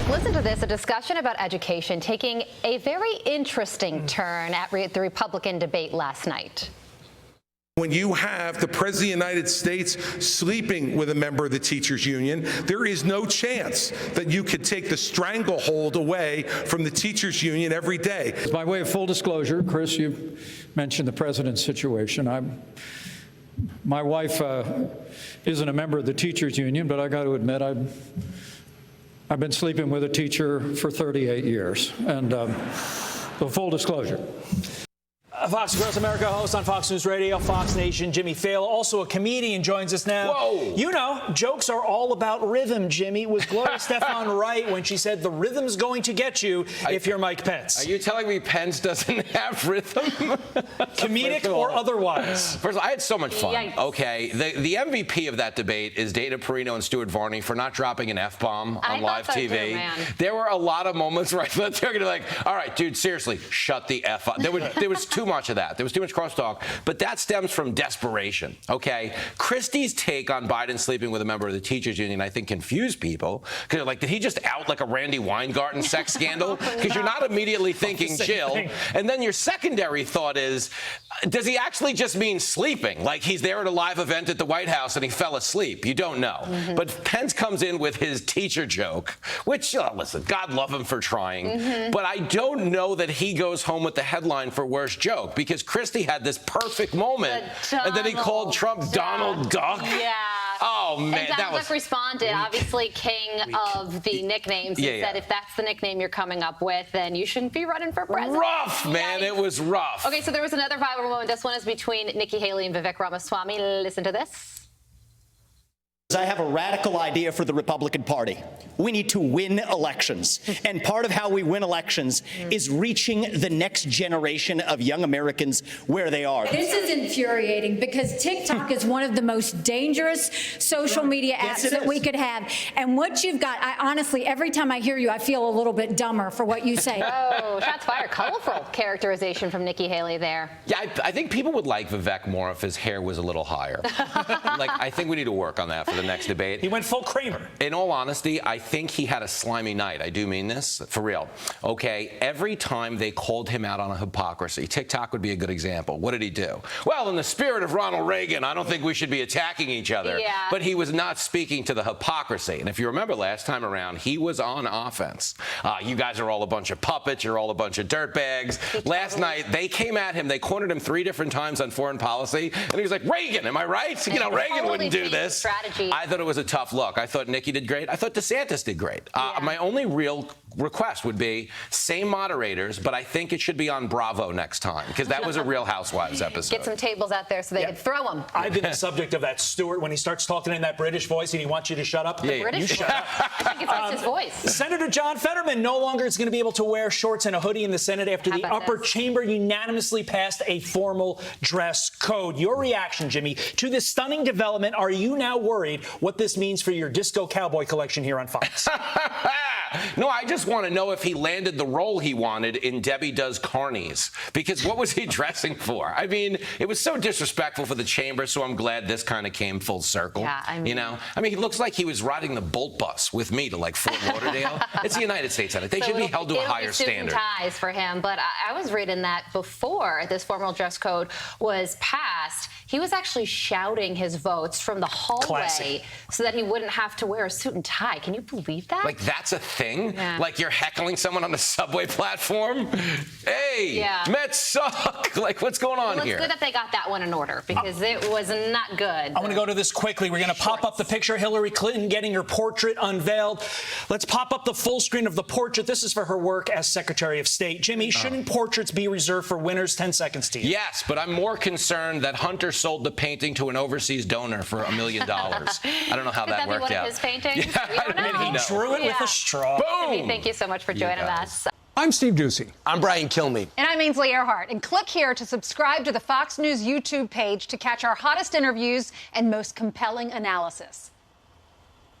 Listen to this, a discussion about education taking a very interesting turn at the Republican debate last night. When you have the President of the United States sleeping with a member of the teachers union, there is no chance that you could take the stranglehold away from the teachers union every day. By way of full disclosure, Chris, you mentioned the president's situation. My wife isn't a member of the teachers union, but I got to admit I've been sleeping with a teacher for 38 years. And so full disclosure. Fox Across America host on Fox News Radio, Fox Nation, Jimmy Failla, also a comedian, joins us now. Whoa. You know, jokes are all about rhythm, Jimmy. Was Gloria Stefan right when she said the rhythm's going to get you if you're Mike Pence? Are you telling me Pence doesn't have rhythm? Comedic or otherwise? First of all, I had so much fun. Yikes. Okay, the MVP of that debate is Dana Perino and Stuart Varney for not dropping an F-bomb on live TV. Too, man. There were a lot of moments where I thought they were going to be like, all right, dude, seriously, shut the F up. There was too much of that. There was too much crosstalk, but that stems from desperation, okay? Christie's take on Biden sleeping with a member of the teachers union, I think, confused people. Because they're like, did he just out like a Randy Weingarten sex scandal? Because you're not immediately thinking Jill. And then your secondary thought is, does he actually just mean sleeping? Like he's there at a live event at the White House and he fell asleep. You don't know. But Pence comes in with his teacher joke, which, listen, God love him for trying. But I don't know that he goes home with the headline for worst joke, because Christie had this perfect moment, and then he called Trump Donald Duck. Yeah. Oh, man, and that was Duck responded, obviously king of the nicknames. He said, if that's the nickname you're coming up with, then you shouldn't be running for president. Rough, man. It was rough. Okay, so there was another viral moment. This one is between Nikki Haley and Vivek Ramaswamy. Listen to this. I have a radical idea for the Republican Party. We need to win elections. And part of how we win elections is reaching the next generation of young Americans where they are. This is infuriating because TikTok is one of the most dangerous social media apps that we could have. And what you've got, I honestly, every time I hear you, I feel a little bit dumber for what you say. Oh, shots fired. Colorful characterization from Nikki Haley there. Yeah, I think people would like Vivek more if his hair was a little higher. I think we need to work on that for the next debate. He went full Kramer. In all honesty, I think he had a slimy night. I do mean this, for real. Okay, every time they called him out on a hypocrisy, TikTok would be a good example. What did he do? Well, in the spirit of Ronald Reagan, I don't think we should be attacking each other. Yeah. But he was not speaking to the hypocrisy. And if you remember last time around, he was on offense. You guys are all a bunch of puppets. You're all a bunch of dirtbags. Last night, they came at him. They cornered him 3 different times on foreign policy. And he was like, Reagan, am I right? You know, Reagan wouldn't do this. Strategy. I thought it was a tough look. I thought Nikki did great. I thought DeSantis did great. My only real request would be same moderators, but I think it should be on Bravo next time, because that was a Real Housewives episode. Get some tables out there so they could throw them. I've been the subject of that, Stuart, when he starts talking in that British voice and he wants you to shut up. You shut up. I think it's his voice. Senator John Fetterman no longer is going to be able to wear shorts and a hoodie in the Senate after the upper chamber unanimously passed a formal dress code. Your reaction, Jimmy, to this stunning development? Are you now worried what this means for your disco cowboy collection here on Fox? No, I just want to know if he landed the role he wanted in Debbie Does Carnies, because what was he dressing for? I mean, it was so disrespectful for the chamber, so I'm glad this kind of came full circle. Yeah, I mean, he looks like he was riding the Bolt bus with me to like Fort Lauderdale. It's the United States Senate. They should be held to a higher standard. Ties for him, but I was reading that before this formal dress code was passed, he was actually shouting his votes from the hallway so that he wouldn't have to wear a suit and tie. Can you believe that? Like, that's a thing? Yeah. Like, you're heckling someone on the subway platform? Hey, Mets suck. Like, what's going on here? It's good that they got that one in order, because it was not good. I want to go to this quickly. We're going to pop up the picture of Hillary Clinton getting her portrait unveiled. Let's pop up the full screen of the portrait. This is for her work as Secretary of State. Jimmy, shouldn't portraits be reserved for winners? 10 seconds to you. Yes, but I'm more concerned that Hunter sold the painting to an overseas donor for $1 million. I don't know how that worked out. Could that be one of his paintings? Yeah, we don't know. And he drew it with a straw. Boom! Jimmy, thank you so much for joining us. I'm Steve Doocy. I'm Brian Kilmeade. And I'm Ainsley Earhart. And click here to subscribe to the Fox News YouTube page to catch our hottest interviews and most compelling analysis.